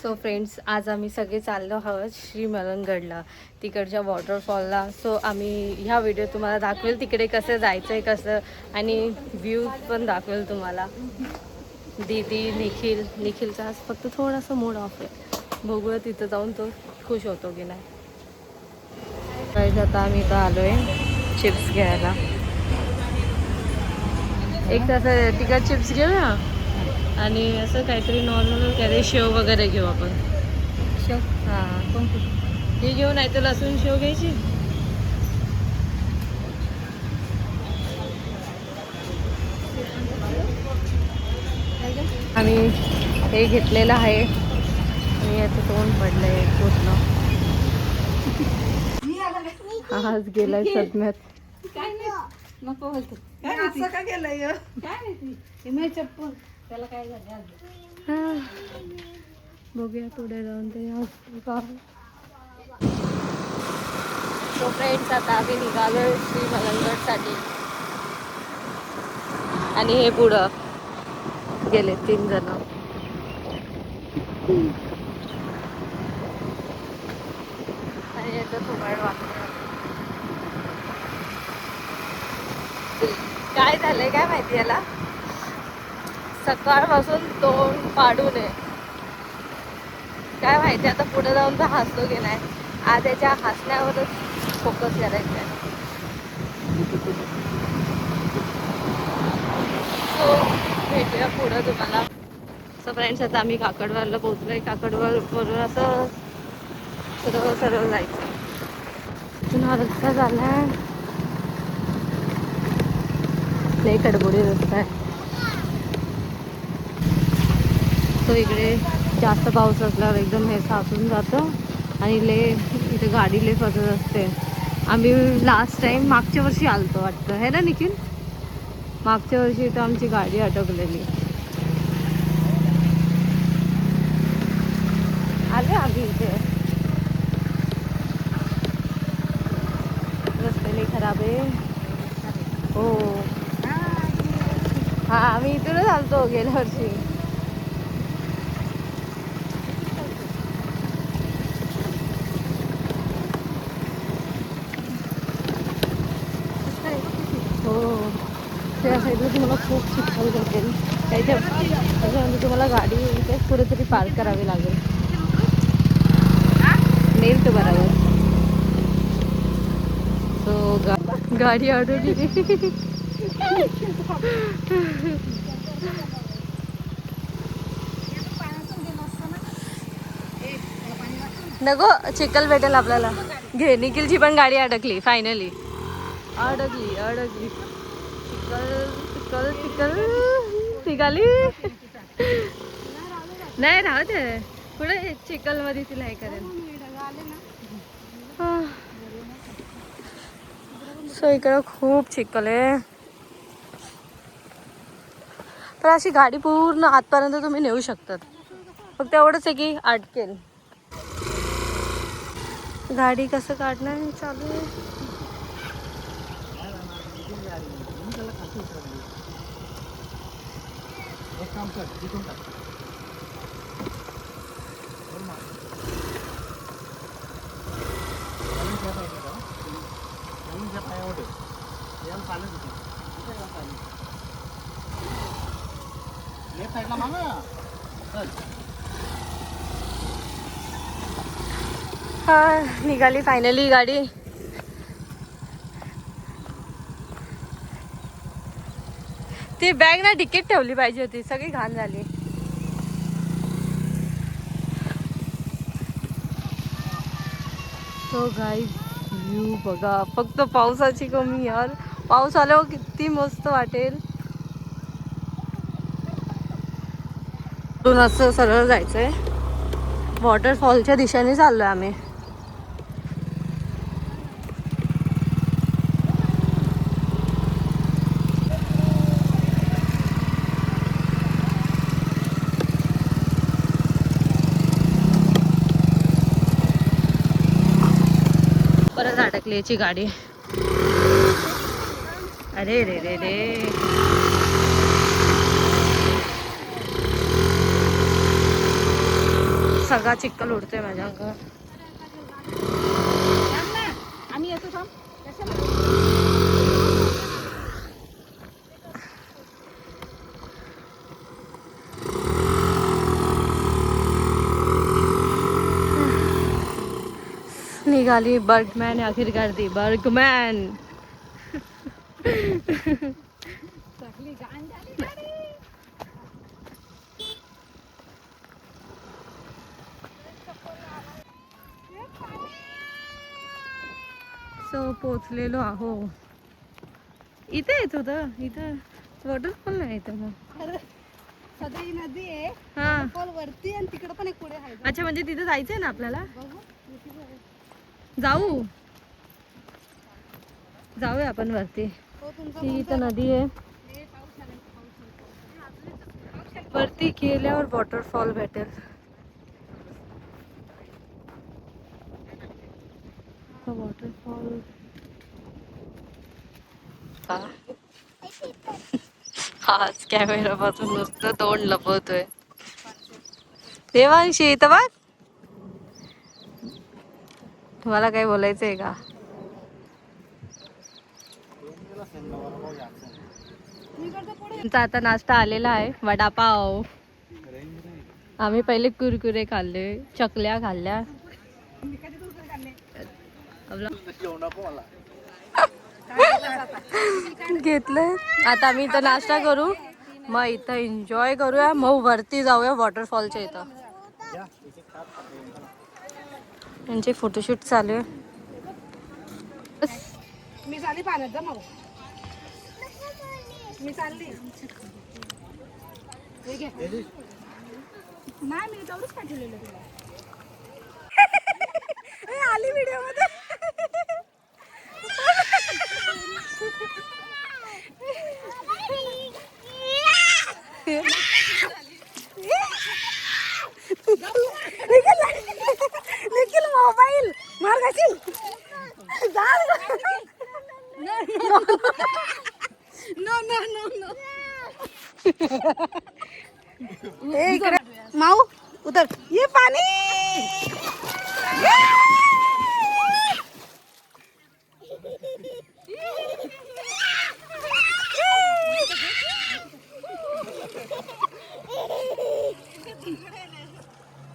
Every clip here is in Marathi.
सो फ्रेंड्स, आज आम्ही सगळे चाललो आहोत श्री मलंगडला, तिकडच्या वॉटरफॉलला. सो आम्ही ह्या व्हिडिओ तुम्हाला दाखवेल तिकडे कसं जायचं आहे, कसं, आणि व्ह्यू पण दाखवेल तुम्हाला. दीदी, निखिलचा आज फक्त थोडासा मूड ऑफ आहे. बघूया तिथं जाऊन तो खुश होतो की नाही. काही आता आम्ही इथं आलो आहे चिप्स घ्यायला. एक तसं तिखट चिप्स घेऊया आणि असं काहीतरी नॉर्मल काहीतरी शेव वगैरे घेऊ आपण. शेव? हां, हे घेऊ, नाही तर लसूण शेव घ्यायची. आम्ही हे घेतलेलं आहे आणि याचं तोंड पडलं आहे पूर्ण. आज गेलाय सदम्यात. काय नाही, नको बोलतो. असं का गेलंय? काय माहिती, मी चप्पल त्याला काय झालं. बघूया पुढे जाऊन ते. सो फ्रेंड्स, आता आम्ही निघालो श्री मलंगडसाठी आणि हे पुढं गेले 3 जण. आणि याचं थोबाड वाटतं. काय झालंय काय माहिती याला, सकाळपासून तोंड पाडू नये काय माहिती. आता पुढे जाऊन तर हसतो की नाही, आज याच्या हसण्यावरच फोकस करायचा आहे. सो भेटूया पुढं तुम्हाला. सो फ्रेंड्स, आता आम्ही काकडवारला पोहोचलोय. काकडवारवरून असं सरळ सरळ जायचं. इथून हा रस्ता झालाय, लय कडबोडी रस्ता आहे. तो इकडे जास्त पाऊस असल्यावर एकदम हे साचून जातं आणि इथे गाडी लय फसत असते. आम्ही लास्ट टाइम मागच्या वर्षी आलतो वाटतं, है ना निखिल? मागच्या वर्षी इथं आमची गाडी अडकलेली. आले आम्ही इथे. रस्ते लय खराब आहे. हो, हा, आम्ही इथूनच आलतो गेल्या वर्षी. हो, त्या साईडला तुम्हाला खूप चिखल भेटेल. त्याच्यामध्ये तुम्हाला गाडी इथेच कुठेतरी पार्क करावी लागेल. नेल तो बरोबर. सो गाडी अडवली. नको, चिखल भेटेल आपल्याला. घे, निखिलची पण गाडी अडकली फायनली. अडकली. चिखल निघाली. नाही, राहू दे. पुढे चिखल मध्ये तिला हे करेल. सो इकडं खूप चिखल आहे, तर अशी गाडी पूर्ण आतपर्यंत तुम्ही नेऊ शकतात. फक्त एवढंच आहे की अटकेल. गाडी कसं काढणार चालू आहे. हा, निघाली फायनली गाडी. ती बॅग ना डिकीट ठेवली पाहिजे होती, सगळी घाण झाली. तो गाईज व्ह्यू बघा, फक्त पावसाची कमी यार. पाऊस आल्यावर किती मस्त वाटेल. असं सरळ जायचंय, वॉटरफॉलच्या दिशेने चाललोय आम्ही. परत अडकली याची गाडी. अरे रे रे रे. सगळा चिक्कल उडतोय माझ्या अंगावर. आम्ही येतो थांब. निघाली बर्गमॅन अखेर गर्दी बर्गमॅन. सो पोचलेलो आहो. इथे येत होतं, इथं वॉटरफॉल नाही येतं मग. सदई नदी आहे हा फॉल वरती आणि तिकडे पण एक पुढे आहे. अच्छा, म्हणजे तिथे जायचंय ना आपल्याला. जाऊ जाऊया आपण वरती. ही इथं नदी आहे. वरती गेल्यावर वॉटरफॉल भेटेल. वॉटरफॉल हाच कॅमेरा पासून नुसतं तोंड लपवतोय. देवांशी इथं बघ. तुम्हाला काही बोलायचंय का? आमचा आता नाश्ता आलेला आहे, वडापाव. आम्ही पहिले कुरकुरे खाल्ले, चकल्या खाल्ल्या. घेतलंय. आता आम्ही इथं नाश्ता करू, मग इथं एन्जॉय करूया, मग वरती जाऊया वॉटरफॉलच्या इथं. त्यांचे फोटोशूट चालू आहे. मी चालली पाण्यात जा मग. मी चालली. नाही मी तेवढंच पाठवलेलं तुला. आली व्हिडिओ मध्ये. निखिल मोबाईल मार घाशील. No no no no. इकडे माऊ उतर. ये पाणी.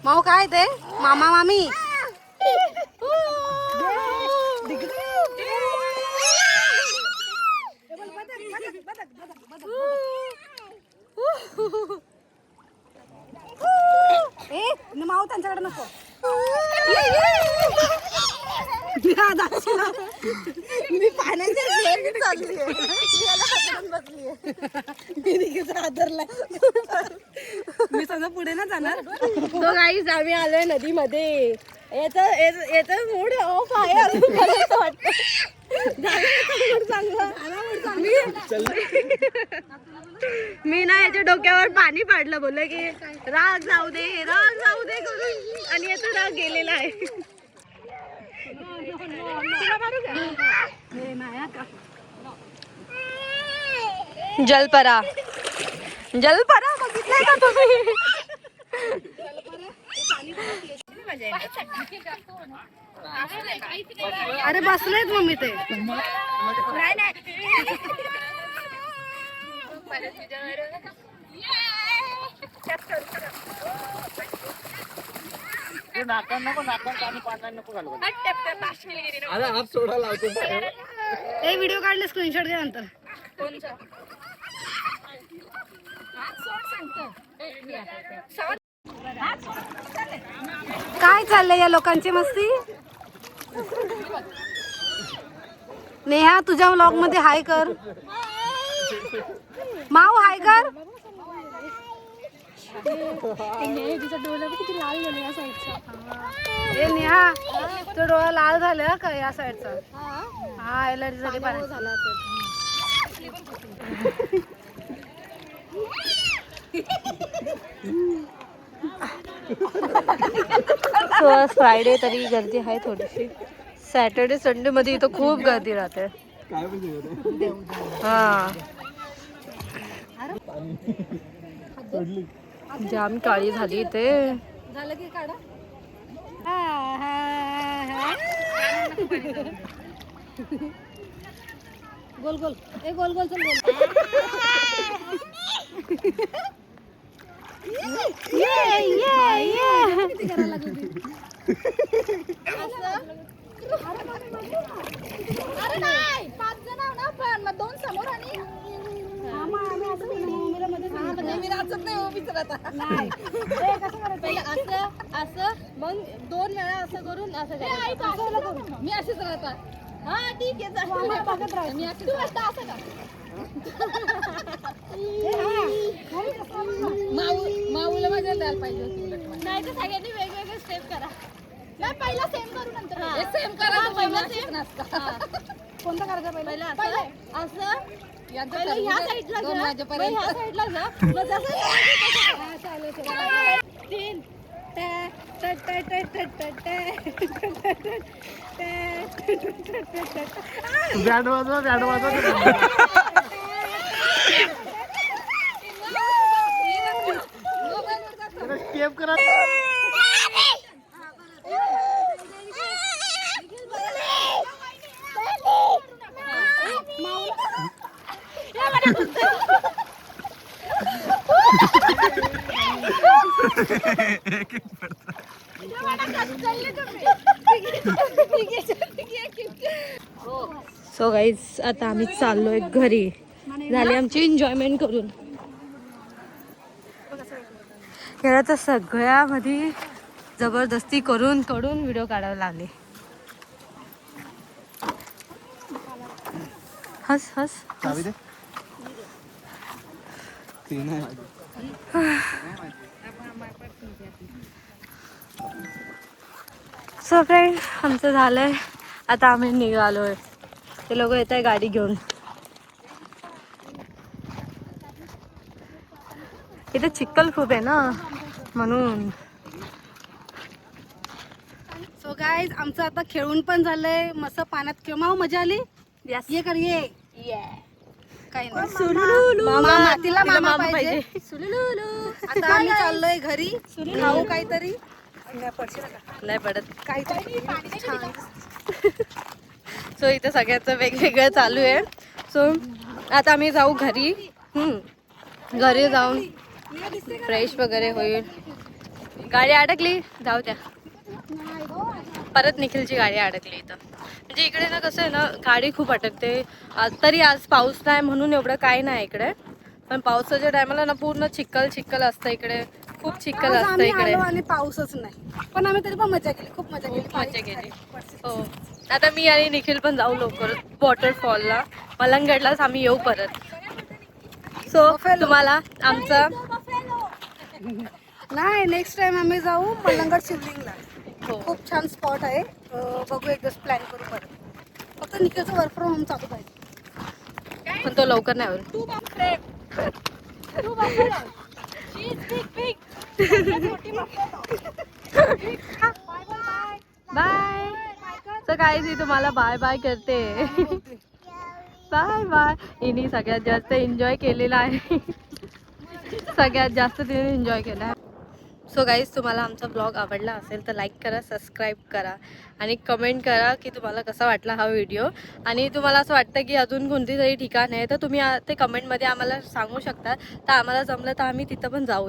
माऊ काय ते मामा मामी. माऊ त्यांच्याकडे नको. मी पाण्याच्या चालली आदरला. मी सगळं पुढे ना जाणार. तो गाईज आम्ही आलोय नदीमध्ये. याचा मूड ऑफ आहे वाटतं. मी ना याच्या डोक्यावर पाणी पाडलं, बोललं की राग जाऊ दे करून, आणि याचा राग गेलेला आहे. जलपरा बघितलंय का तुम्ही? अरे बसलेत मम्मी ते. व्हिडिओ काढले स्क्रीनशॉट घ्या नंतर. काय चाललंय या लोकांची मस्ती? नेहा तुझ्या व्लॉग मध्ये हाय कर. माऊ हाय कर. किती लाल झाले या साईडचा. नेहा तो डोळा लाल झाला का या साईडचा? हा एलर्जी झाली झाला. सो आज फ्रायडे तरी गर्दी आहे थोडीशी. सॅटर्डे संडे मध्ये इथं खूप गर्दी राहते. हा जाम काळी झाली इथे. झालं की काढा. गोल गोल ए गोल गोल चल गोल. किती करायला लागली ती. अरे नाही 5 जण आहो ना पण मग 2 समोर आणि पहिलं असं मग 2 वेळा असं करून असं करायचं. मी अशीच राहता. हा ठीक आहे मी अशीच राहता. असं का माऊला मजा द्यायला पाहिजे होती उलट. नाही तर सगळ्यांनी वेगवेगळे स्टेप करा. नाही पहिला सेम करू नंतर हा. सेम करा. हा, पहिला सेम same. नसता. कोणता करायचा पहिला? पहिलं असं यांचं पहिलं ह्या ठरवून साईडला 2 जा, वाजेपर्यंत. मग ह्या साईडला जा, मग जसं तीन. बँड वाजवा स्टेप करा. सो गाईज आता आम्ही चाललोय घरी. झाली आमची एन्जॉयमेंट करून. याला तर सगळ्यामध्ये जबरदस्ती करून व्हिडिओ काढावे लागले. हस हस चावी दे. सो फ्रेंड आमचं झालंय. आता आम्ही निघालोय. ते लोक येत आहे गाडी घेऊन. इथे चिखल खूप आहे ना म्हणून. सो गाईज आमचं आता खेळून पण झालंय. मस्त पाण्यात खेळ. मजा आली. ये कर ये. काही नाही. मामा तिला मामा पाहिजे. आता आम्ही चाललोय घरी. खाऊ काहीतरी. नाही पडत. काहीतरी सो इथं सगळ्याचं वेगवेगळं चालू आहे. सो आता आम्ही जाऊ घरी. घरी जाऊन फ्रेश वगैरे होईल. गाडी अडकली जाऊ द्या. परत निखिलची गाडी अडकली इथं. म्हणजे इकडे ना कसं आहे ना गाडी खूप अटकते. तरी आज पाऊस नाही म्हणून एवढं काय नाही इकडे. पण पावसाच्या टायमाला ना पूर्ण चिखल असतं इकडे. खूप चिखल असतं इकडे. आणि पाऊसच नाही. पण आम्ही तरी पण मजा केली. खूप मजा केली. मजा केली. हो आता मी आणि निखिल पण जाऊ लवकर वॉटरफॉलला. मलंगडलाच आम्ही येऊ परत. सो तुम्हाला आमचं नाही नेक्स्ट टाइम आम्ही जाऊ मलंगड शिवलिंगला. हो खूप छान स्पॉट आहे. बघू एक दिवस प्लॅन करू परत. फक्त निखिलचं वर्क फ्रॉम होम चालू पाहिजे. पण तो लवकर नाही होईल. बाय. तर काय ती तुम्हाला बाय बाय करते. Bye bye. हिने सगळ्यात जास्त एन्जॉय केलेला आहे. सगळ्यात जास्त तिने एन्जॉय केला आहे. सो गाईज तुम्हाला आमचा ब्लॉग आवडला असेल तर लाईक करा, सबस्क्राईब करा आणि कमेंट करा की तुम्हाला कसा वाटला हा व्हिडिओ. आणि तुम्हाला असं वाटतं की अजून कोणती तरी ठिकाण आहे तर तुम्ही ते कमेंटमध्ये आम्हाला सांगू शकता. तर आम्हाला जमलं तर आम्ही तिथं पण जाऊ.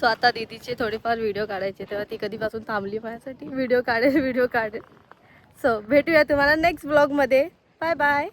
सो आता दीदीचे थोडेफार व्हिडिओ काढायचे तेव्हा ती कधीपासून थांबली माझ्यासाठी. व्हिडिओ काढेल. सो भेटूया तुम्हाला नेक्स्ट ब्लॉगमध्ये. Bye bye.